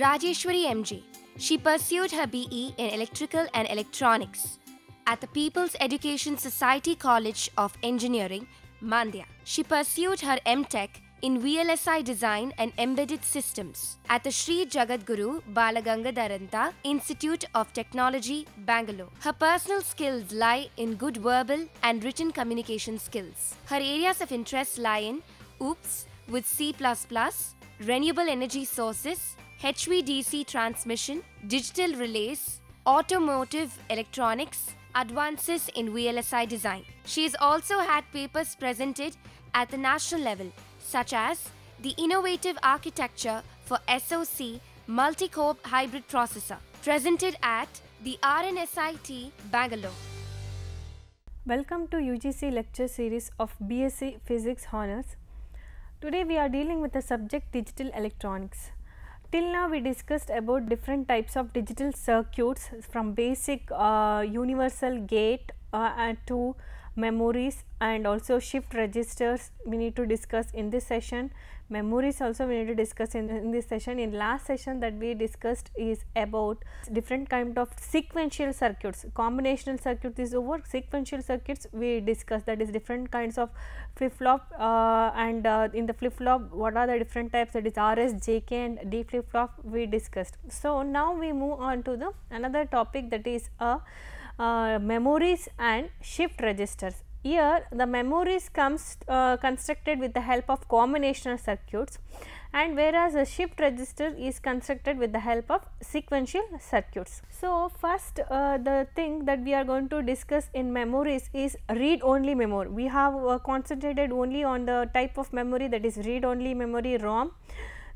Rajeshwari MJ. She pursued her BE in Electrical and Electronics at the People's Education Society College of Engineering, Mandya. She pursued her MTech in VLSI Design and Embedded Systems at the Sri Jagadguru Balagangadharanta Institute of Technology, Bangalore. Her personal skills lie in good verbal and written communication skills. Her areas of interest lie in OOPS with C++, renewable energy sources, HVDC transmission, digital relays, automotive electronics, advances in VLSI design. She has also had papers presented at the national level, such as the Innovative Architecture for SoC Multi-Core Hybrid Processor, presented at the RNSIT, Bangalore. Welcome to UGC lecture series of BSc Physics Honours. Today we are dealing with the subject digital electronics. Till now we discussed about different types of digital circuits, from basic universal gate to memories and also shift registers we need to discuss in this session. Memories also we need to discuss in this session. In last session that we discussed is about different kind of sequential circuits. Combinational circuit is over, sequential circuits we discussed, that is different kinds of flip-flop and in the flip-flop what are the different types, that is RS, JK and D flip-flop we discussed. So now we move on to the another topic, that is memories and shift registers. Here the memories comes constructed with the help of combinational circuits, and whereas a shift register is constructed with the help of sequential circuits. So first the thing that we are going to discuss in memories is read only memory. We have concentrated only on the type of memory, that is read only memory, ROM.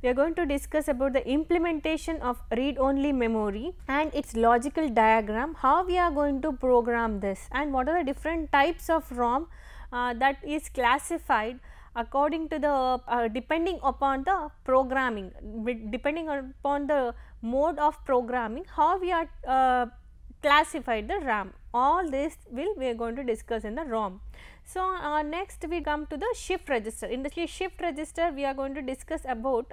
We are going to discuss about the implementation of read only memory and its logical diagram, how we are going to program this, and what are the different types of ROM that is classified according to the depending upon the programming, depending upon the mode of programming, how we are classified the RAM. All this we are going to discuss in the ROM. So next we come to the shift register. In the shift register we are going to discuss about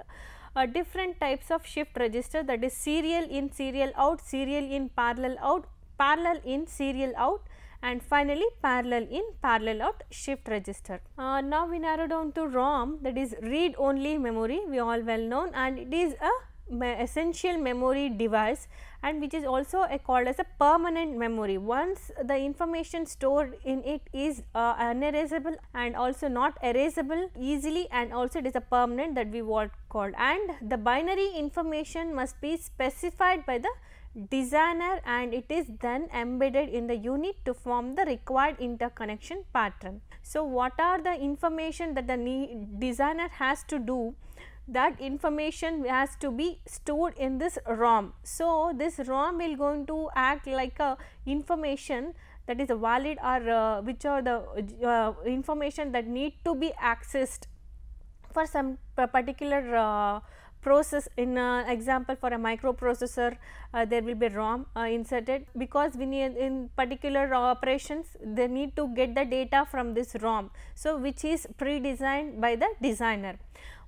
different types of shift register, that is serial in, serial out, serial in, parallel out, parallel in, serial out, and finally parallel in, parallel out shift register. Now we narrow down to ROM, that is read only memory, we all well known, and it is a essential memory device and which is also called as a permanent memory. Once the information stored in it is unerasable and also not erasable easily, and also it is a permanent, that we what called, and the binary information must be specified by the designer and it is then embedded in the unit to form the required interconnection pattern. So what are the information that the designer has to do? That information has to be stored in this ROM. So this ROM will going to act like a information that is valid, or which are the information that need to be accessed for some particular process. In example, for a microprocessor there will be ROM inserted, because we need in particular operations they need to get the data from this ROM, so which is pre-designed by the designer.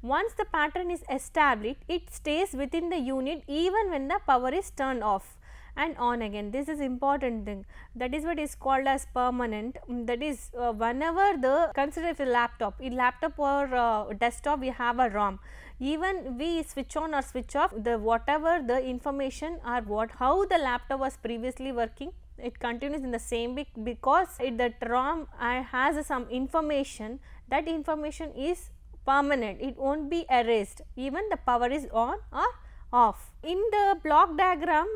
Once the pattern is established, it stays within the unit even when the power is turned off and on again. This is important thing, that is what is called as permanent. That is whenever the, consider if a laptop, in laptop or desktop we have a ROM, even we switch on or switch off, the whatever the information or what, how the laptop was previously working, it continues in the same because that ROM has some information, that information is permanent, it won't be erased even the power is on or off. In the block diagram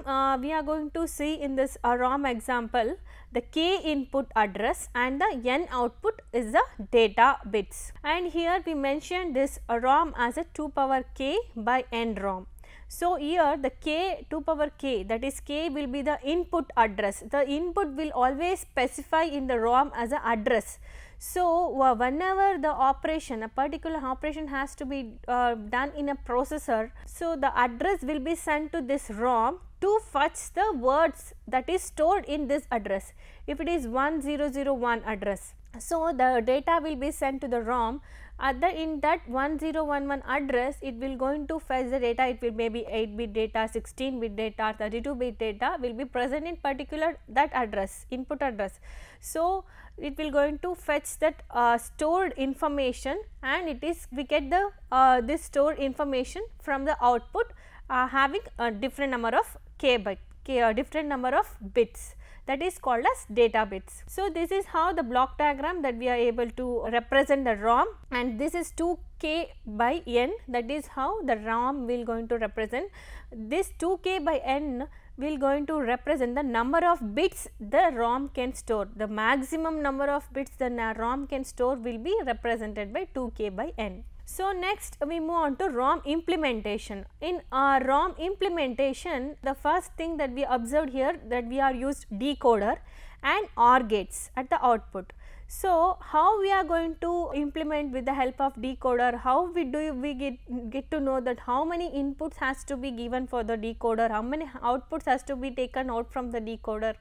we are going to see in this ROM example the K input address and the N output is the data bits, and here we mentioned this ROM as a 2 power K by N ROM. So here the K 2 power K, that is K will be the input address, the input will always specify in the ROM as a address. So whenever the operation, a particular operation has to be done in a processor, so the address will be sent to this ROM to fetch the words that is stored in this address. If it is 1001 address, So the data will be sent to the ROM. In that 1011 address, it will going to fetch the data. It will maybe 8-bit data, 16-bit data, 32-bit data will be present in particular that address, input address. So it will going to fetch that stored information, and it is we get the this stored information from the output having a different number of different number of bits, that is called as data bits. So this is how the block diagram that we are able to represent the ROM, and this is 2k by n, that is how the ROM will going to represent. This 2k by n will going to represent the number of bits the ROM can store. The maximum number of bits the ROM can store will be represented by 2k by n. So next we move on to ROM implementation. In ROM implementation, the first thing that we observed here, that we are used decoder and OR gates at the output. So how we are going to implement with the help of decoder, how we get to know that how many inputs has to be given for the decoder, how many outputs has to be taken out from the decoder.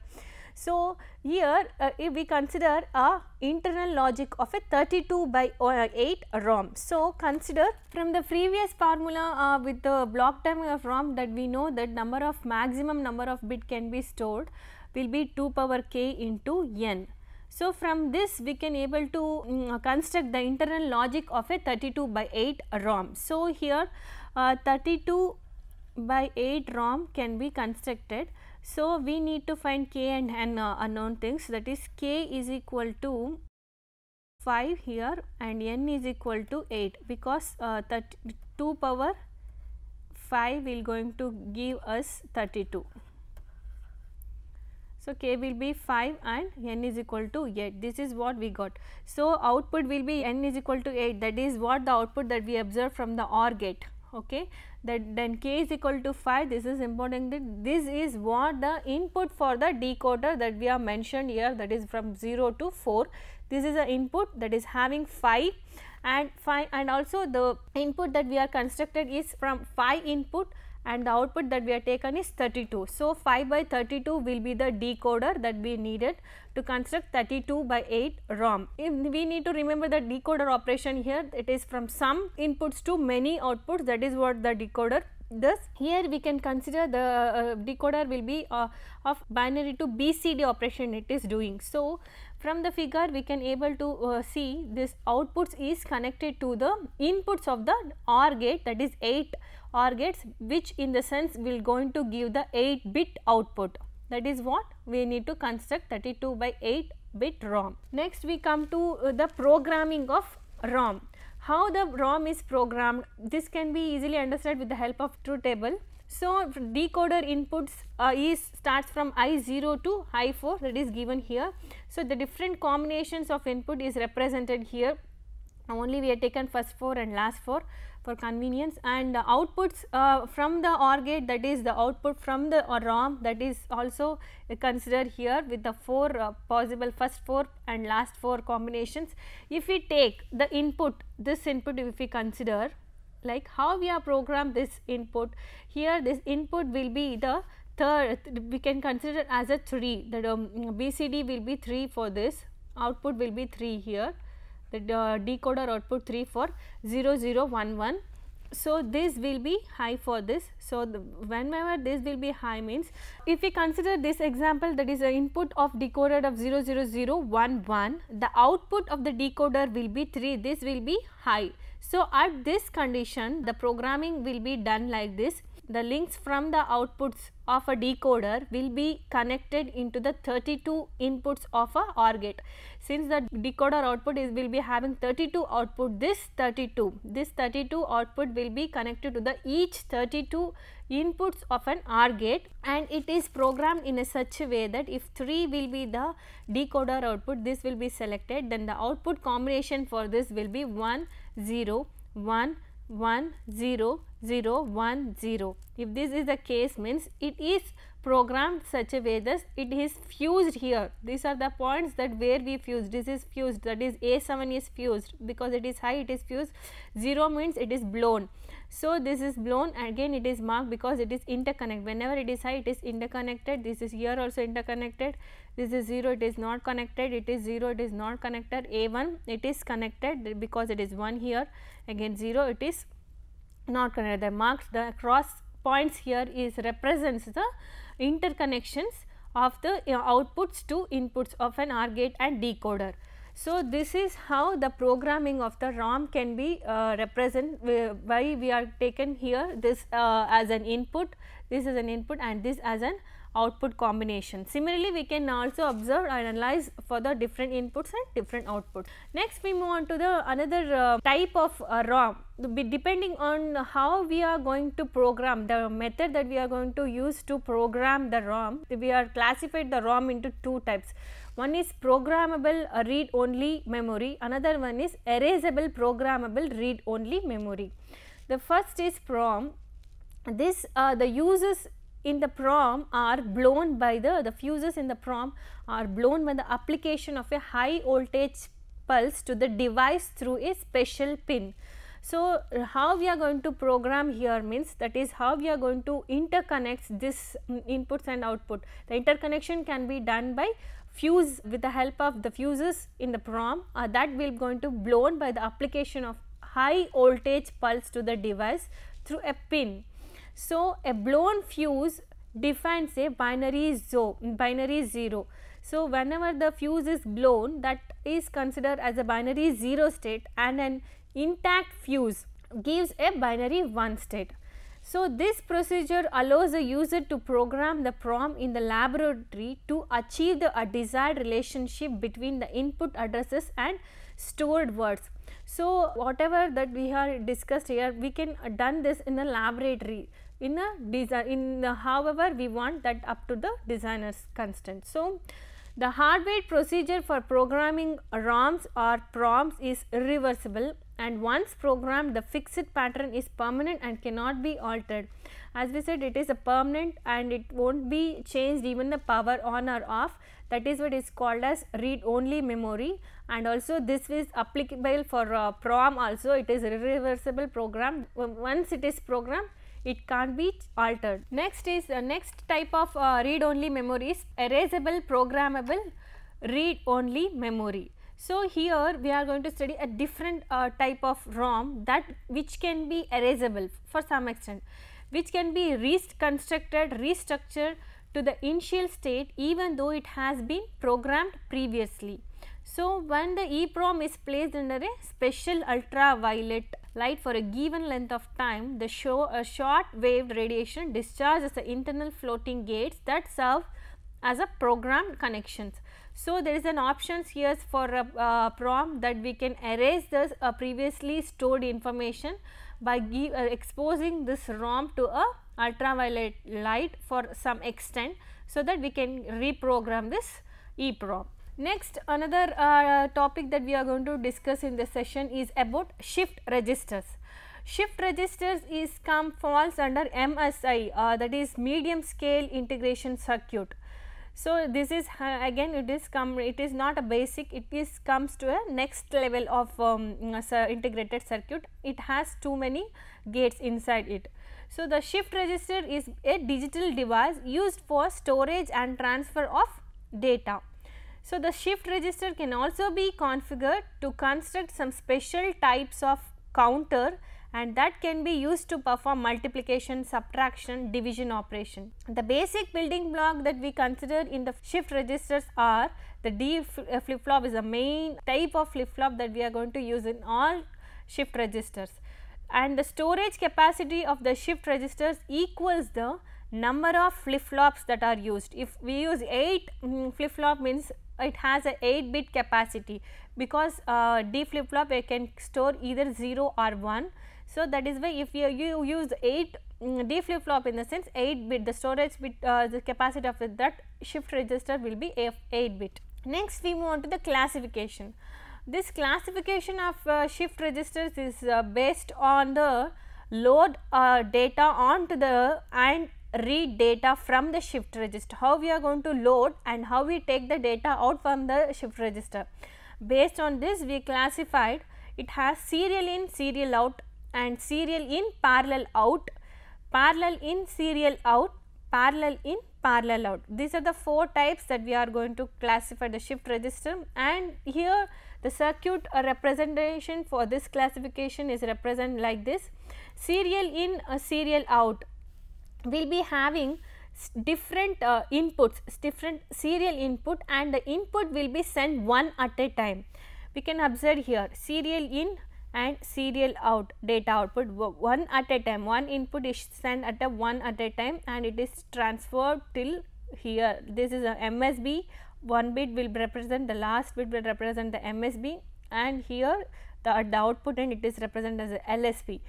So here if we consider a internal logic of a 32 by 8 ROM. So consider from the previous formula with the block diagram of ROM, that we know that maximum number of bit can be stored will be 2 power k into n. So from this we can able to construct the internal logic of a 32 by 8 ROM. So here 32 by 8 ROM can be constructed. So we need to find k and n unknown things, that is k is equal to 5 here and n is equal to 8, because 2 power 5 will going to give us 32. So k will be 5 and n is equal to 8. This is what we got. So output will be n is equal to 8, that is what the output that we observed from the OR gate. Okay, that then k is equal to 5. This is important, that this is what the input for the decoder that we have mentioned here, that is from 0 to 4. This is the input that is having 5 and also the input that we are constructed is from 5 input, and the output that we are taken is 32. So 5 by 32 will be the decoder that we needed to construct 32 by 8 ROM. If we need to remember the decoder operation here, it is from some inputs to many outputs, that is what the decoder does. Here we can consider the decoder will be of binary to BCD operation it is doing. So from the figure we can able to see this outputs is connected to the inputs of the OR gate, that is 8 OR gates, which in the sense will going to give the 8-bit output. That is what we need to construct 32 by 8-bit ROM. Next we come to the programming of ROM. How the ROM is programmed, this can be easily understood with the help of truth table. So decoder inputs starts from I0 to I4, that is given here. So the different combinations of input is represented here. Only we have taken first 4 and last 4 for convenience, and the outputs from the OR gate, that is the output from the ROM, that is also considered here with the 4 possible first 4 and last 4 combinations. If we take the input, this input if we consider, like how we are programmed this input, here this input will be the third, we can consider as a 3, that BCD will be 3 for this, output will be 3 here, the decoder output 3 for 0011. So this will be high for this. So whenever this will be high means, if we consider this example, that is the input of decoder of 00011, the output of the decoder will be 3, this will be high. So at this condition the programming will be done like this. The links from the outputs of a decoder will be connected into the 32 inputs of a OR gate. Since the decoder output will be having 32 output, this 32 output will be connected to the each 32 inputs of an OR gate, and it is programmed in a such a way that if 3 will be the decoder output, this will be selected, then the output combination for this will be 1 0 1 1 0 0 1 0. If this is the case, means it is programmed such a way that it is fused here. These are the points that where we fused. This is fused, that is A7 is fused, because it is high, it is fused. 0 means it is blown. So, this is blown, again it is marked because it is interconnected. Whenever it is high, it is interconnected. This is here also interconnected. This is 0, it is not connected. It is 0, it is not connected. A1, it is connected because it is 1 here. Again 0, it is not connected. The marks, the cross points here is represents the interconnections of the outputs to inputs of an OR gate and decoder. So, this is how the programming of the ROM can be represented. Why we are taken here this as an input, this is an input and this as an output combination. Similarly, we can also observe and analyze for the different inputs and different outputs. Next, we move on to the another type of ROM. Depending on how we are going to program, the method that we are going to use to program the ROM, we are classified the ROM into two types. One is programmable read only memory, another one is erasable programmable read only memory. The first is PROM. This the uses in the PROM are blown by the fuses in the PROM are blown by the application of a high voltage pulse to the device through a special pin. So, how we are going to program here means, that is how we are going to interconnect this inputs and output. The interconnection can be done by fuse with the help of the fuses in the PROM that will going to blown by the application of high voltage pulse to the device through a pin. So, a blown fuse defines a binary 0. So, whenever the fuse is blown, that is considered as a binary 0 state, and an intact fuse gives a binary 1 state. So, this procedure allows the user to program the PROM in the laboratory to achieve the desired relationship between the input addresses and stored words. So, whatever that we have discussed here, we can done this in a laboratory, in a design, however we want, that up to the designer's consent. So, the hardware procedure for programming ROMs or PROMs is irreversible, and once programmed, the fixed pattern is permanent and cannot be altered. As we said, it is a permanent and it won't be changed, even the power on or off. That is what is called as read only memory, and also this is applicable for PROM also. It is irreversible program. Once it is programmed, it can't be altered. Next is next type of read only memory is erasable programmable read only memory. So, here we are going to study a different type of ROM that which can be erasable for some extent, which can be reconstructed, restructured to the initial state even though it has been programmed previously. So, when the EEPROM is placed under a special ultraviolet light for a given length of time, the short wave radiation discharges the internal floating gates that serve as a programmed connections. So, there is an options here for a PROM that we can erase this previously stored information by exposing this ROM to a ultraviolet light for some extent, so that we can reprogram this EEPROM. Next, another topic that we are going to discuss in this session is about shift registers. Shift registers falls under MSI, that is medium scale integration circuit. So, this is again it is not a basic, it is comes to a next level of integrated circuit. It has too many gates inside it. So, the shift register is a digital device used for storage and transfer of data. So, the shift register can also be configured to construct some special types of counter, and that can be used to perform multiplication, subtraction, division operation. The basic building block that we consider in the shift registers are the D flip flop is the main type of flip flop that we are going to use in all shift registers, and the storage capacity of the shift registers equals the number of flip flops that are used. If we use 8 flip flop, means it has a 8-bit capacity, because D flip flop can store either 0 or 1. So, that is why if you use 8 D flip flop, in the sense 8-bit, the storage bit the capacity of that shift register will be 8-bit. Next, we move on to the classification. This classification of shift registers is based on the load data onto the and read data from the shift register. How we are going to load and how we take the data out from the shift register. Based on this, we classified it has serial in, serial out, and serial in, parallel out, parallel in, serial out, parallel in, parallel out. These are the 4 types that we are going to classify the shift register, and here the circuit representation for this classification is represented like this. Serial in, serial out will be having different inputs, different serial input, and the input will be sent one at a time. We can observe here serial in and serial out data output one at a time. One input is sent at a one at a time and it is transferred till here. This is a MSB, one bit will represent, the last bit will represent the MSB, and here the output and it is represented as a LSB.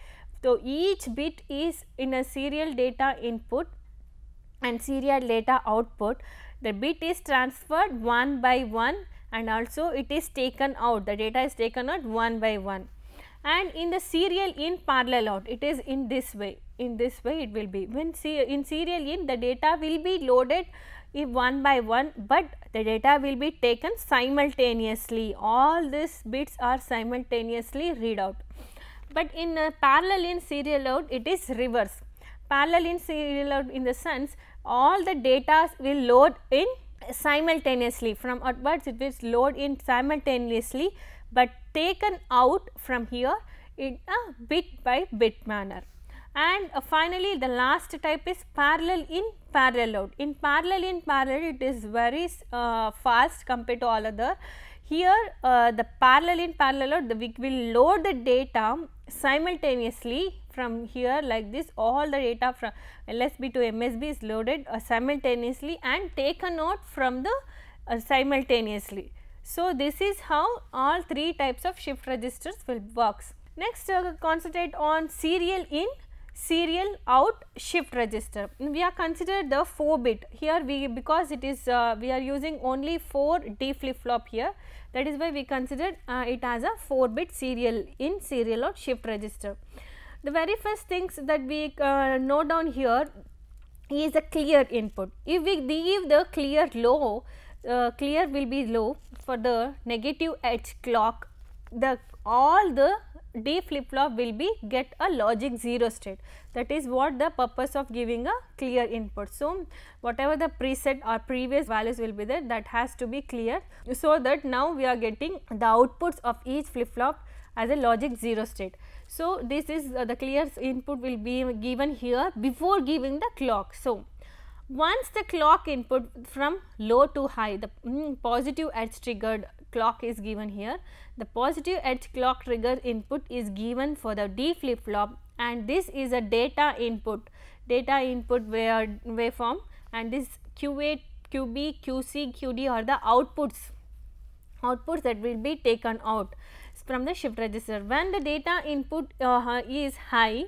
So, each bit is in a serial data input and serial data output. The bit is transferred one by one and also it is taken out, the data is taken out one by one. And in the serial in, parallel out, it is in this way it will be. When in serial in, the data will be loaded one by one, but the data will be taken simultaneously. All these bits are simultaneously read out. But in parallel in, serial out, it is reverse. Parallel in, serial out, in the sense all the data will load in simultaneously, from upwards it will load in simultaneously, but taken out from here in a bit by bit manner. And finally, the last type is parallel in, parallel out. In parallel in, parallel it is very fast compared to all other. Here the parallel in, parallel out, we will load the data simultaneously from here like this. All the data from LSB to MSB is loaded simultaneously and taken out from the simultaneously. So, this is how all 3 types of shift registers will works. Next concentrate on serial in, serial out shift register. We are considered the 4 bit here, we because it is we are using only 4 D flip flop here, that is why we considered it as a 4 bit serial in, serial out shift register. The very first things that we note down here is a clear input. If we give the clear low, clear will be low for the negative edge clock, all the D flip flop will be get a logic 0 state. That is what the purpose of giving a clear input. So, whatever the preset or previous values will be there, that has to be clear, so that now we are getting the outputs of each flip flop as a logic 0 state. So, this is the clear input will be given here before giving the clock. So, once the clock input from low to high, the positive edge triggered clock is given here. The positive edge clock trigger input is given for the D flip flop, and this is a data input waveform, and this QA, QB, QC, QD are the outputs that will be taken out from the shift register. When the data input is high,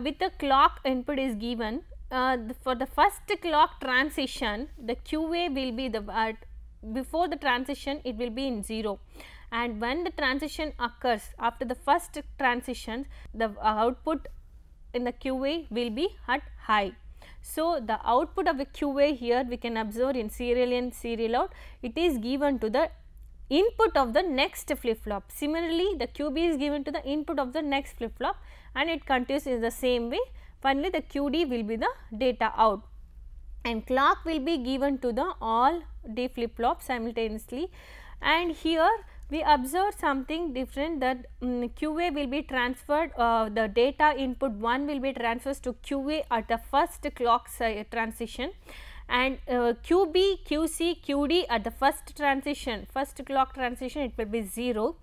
with the clock input is given, for the first clock transition, the QA will be the before the transition it will be in 0, and when the transition occurs after the first transition, the output in the QA will be at high. So, the output of a QA here we can observe in serial in, serial out, it is given to the input of the next flip flop. Similarly, the QB is given to the input of the next flip flop, and it continues in the same way. Finally, the QD will be the data out, and clock will be given to the all D flip flop simultaneously. And here we observe something different, that QA will be transferred, the data input 1 will be transferred to QA at the first clock transition, and QB, QC, QD at the first clock transition it will be 0.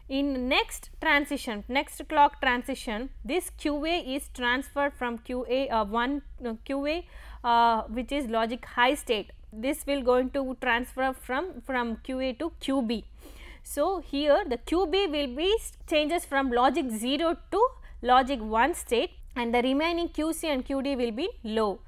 In next transition, next clock transition, this QA is transferred from QA which is logic high state. This will going to transfer from QA to QB. So, here the QB will be changes from logic 0 to logic 1 state, and the remaining QC and QD will be low.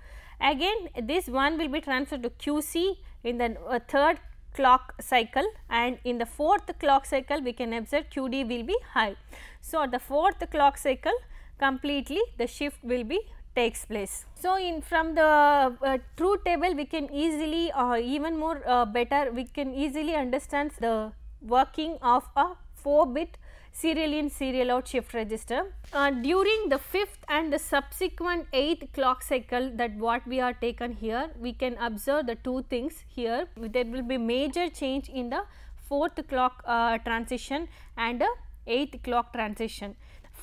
Again, this one will be transferred to QC in the third clock cycle, and in the fourth clock cycle we can observe QD will be high. So, at the fourth clock cycle, completely the shift will be takes place. So, in from the truth table we can easily even more better we can easily understand the working of a 4-bit serial in serial out shift register. During the 5th and the subsequent 8th clock cycle that what we are taken here, we can observe the two things here. There will be major change in the 4th clock transition and 8th clock transition.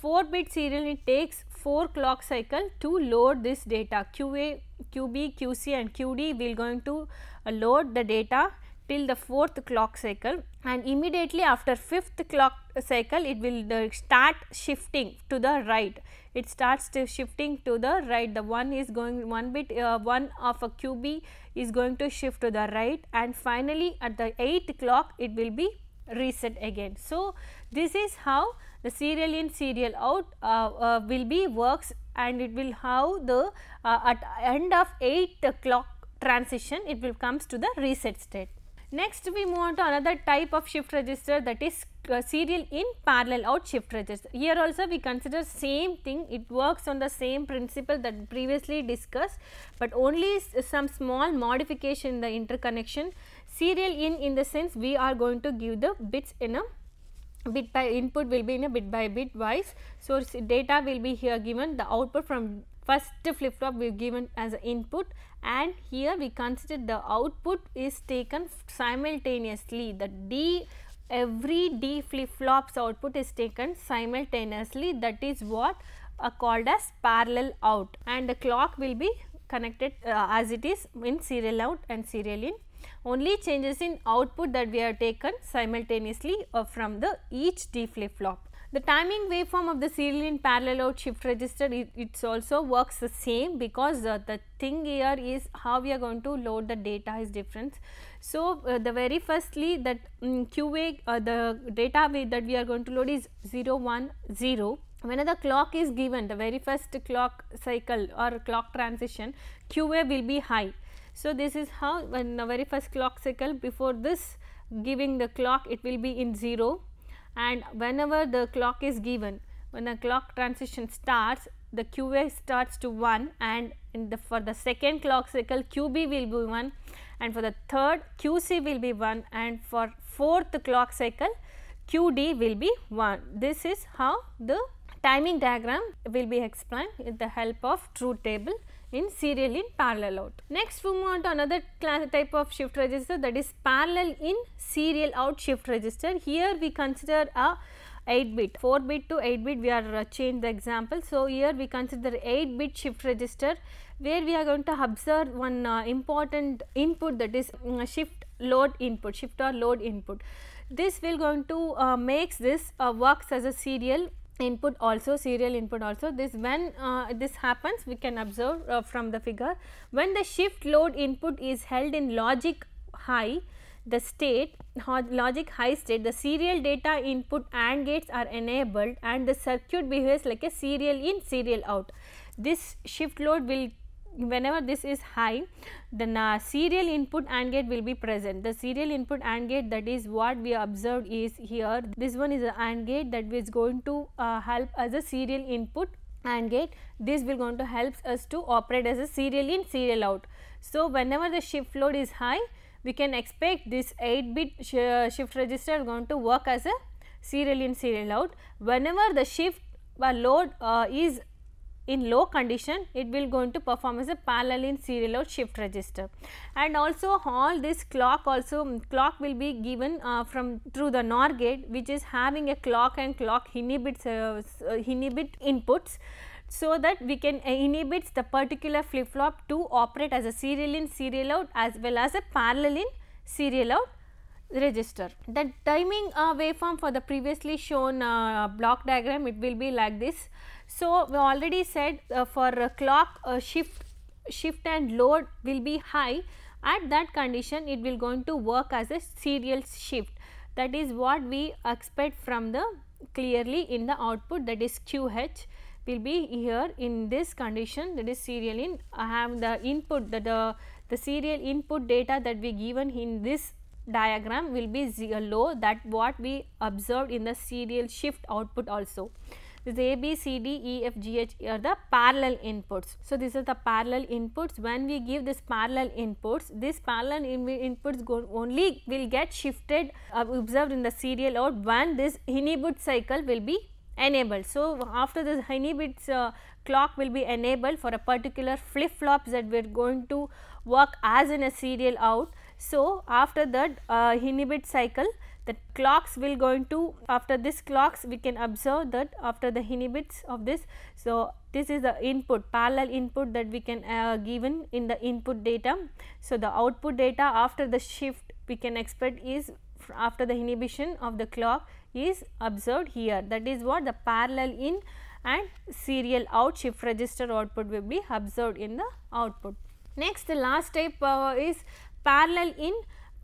4-bit serial, it takes 4 clock cycle to load this data. QA, QB, QC and QD will going to load the data till the 4th clock cycle, and immediately after 5th clock cycle it will start shifting to the right. It starts to shifting to the right. The one is going 1 bit, one of a QB is going to shift to the right, and finally at the 8th clock it will be reset again. So, this is how the serial in serial out will be works, and it will have the at end of 8th clock transition it will comes to the reset state. Next we move on to another type of shift register, that is serial in parallel out shift register. Here also we consider same thing, it works on the same principle that previously discussed, but only some small modification in the interconnection. Serial in the sense we are going to give the bits in a bit by input will be in a bit by bit wise. So, data will be here given, the output from first flip flop will be given as an input, and here we consider the output is taken simultaneously. The every D flip flops output is taken simultaneously, that is what called as parallel out, and the clock will be connected as it is in serial out and serial in. Only changes in output that we have taken simultaneously from the each D flip flop. The timing waveform of the serial in parallel out shift register, it also works the same, because the thing here is how we are going to load the data is different. So, the very firstly that QA the data that we are going to load is 0 1 0. When the clock is given, the very first clock cycle or clock transition, QA will be high. So, this is how when the very first clock cycle, before this giving the clock it will be in 0, and whenever the clock is given, when the clock transition starts, the QA starts to 1, and for the second clock cycle QB will be 1, and for the third QC will be 1, and for 4th clock cycle QD will be 1. This is how the timing diagram will be explained with the help of truth table in serial in parallel out. Next we move on to another type of shift register, that is parallel in serial out shift register. Here we consider a 8-bit, 4-bit to 8-bit we are change the example. So, here we consider 8-bit shift register, where we are going to observe one important input, that is shift load input, shift or load input. This will going to makes this works as a serial input also, serial input also. This when this happens, we can observe from the figure, when the shift load input is held in logic high, the state logic high state, the serial data input AND gates are enabled and the circuit behaves like a serial in serial out. This shift load will, whenever this is high, then serial input AND gate will be present. The serial input AND gate, that is what we observed is here, this one is a AND gate that is going to help as a serial input AND gate. This will going to help us to operate as a serial in serial out. So, whenever the shift load is high, we can expect this 8-bit shift register going to work as a serial in serial out. Whenever the shift load is in low condition, it will going to perform as a parallel in serial out shift register. And also all this clock also, clock will be given from through the NOR gate, which is having a clock and clock inhibit inputs, so that we can inhibit the particular flip flop to operate as a serial in serial out as well as a parallel in serial out register. The timing waveform for the previously shown block diagram, it will be like this. So, we already said for clock shift and load will be high, at that condition it will going to work as a serial shift. That is what we expect from the clearly in the output, that is QH will be here in this condition, that is serial in. I have the input, the serial input data that we given in this diagram will be low, that what we observed in the serial shift output also. This A, B, C, D, E, F, G, H are the parallel inputs. So, these are the parallel inputs. When we give this parallel inputs, this parallel inputs only will get shifted observed in the serial out when this inhibit cycle will be enabled. So, after this inhibits clock will be enabled for a particular flip flops that we are going to work as in a serial out. So, after that inhibit cycle, the clocks will going to, after this clocks we can observe that after the inhibits of this. So, this is the input, parallel input that we can given in the input data. So, the output data after the shift we can expect is after the inhibition of the clock is observed here. That is what the parallel in and serial out shift register output will be observed in the output. Next, the last type is parallel in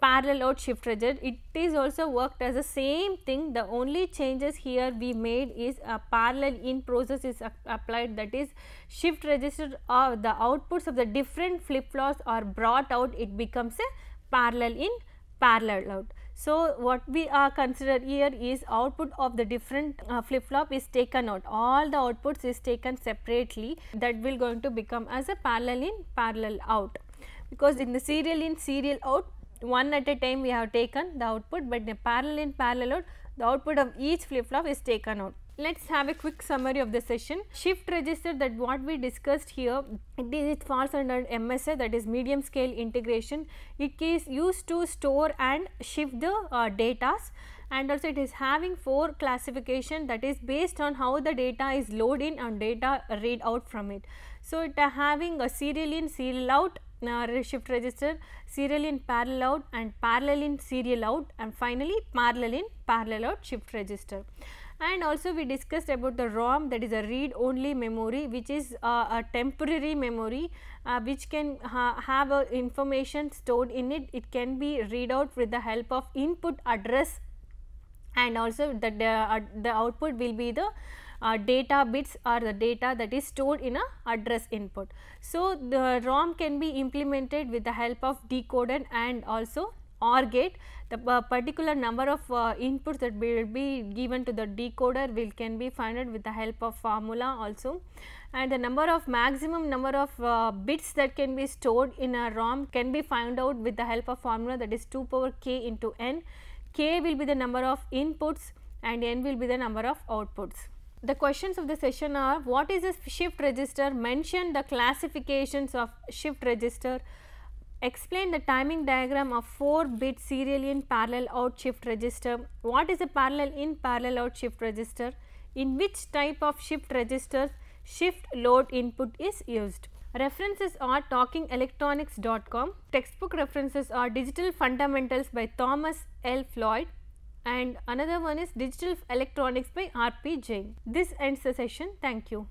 parallel out shift register. It is also worked as the same thing. The only changes here we made is a parallel in process is applied, that is shift register or the outputs of the different flip flops are brought out, it becomes a parallel in parallel out. So, what we are considered here is output of the different flip flop is taken out, all the outputs is taken separately, that will going to become as a parallel in parallel out, because in the serial in serial out one at a time we have taken the output, but in parallel in parallel out the output of each flip flop is taken out. Let us have a quick summary of the session. Shift register, that what we discussed here, it falls under MSI, that is medium scale integration. It is used to store and shift the datas, and also it is having 4 classification, that is based on how the data is load in and data read out from it. So, it having a serial in serial out shift register, serial in parallel out and parallel in serial out, and finally parallel in parallel out shift register. And also we discussed about the ROM, that is a read only memory, which is a temporary memory which can have information stored in it. It can be read out with the help of input address, and also the output will be the data bits or the data that is stored in a address input. So, the ROM can be implemented with the help of decoder and also OR gate. The particular number of inputs that will be given to the decoder can be found out with the help of formula also, and the maximum number of bits that can be stored in a ROM can be found out with the help of formula, that is 2 power k into n. K will be the number of inputs and n will be the number of outputs. The questions of the session are: what is a shift register? Mention the classifications of shift register. Explain the timing diagram of 4-bit serial in parallel out shift register. What is a parallel in parallel out shift register? In which type of shift registers shift load input is used? References are talkingelectronics.com. Textbook references are Digital Fundamentals by Thomas L. Floyd, and another one is Digital Electronics by R. P. Jain. This ends the session. Thank you.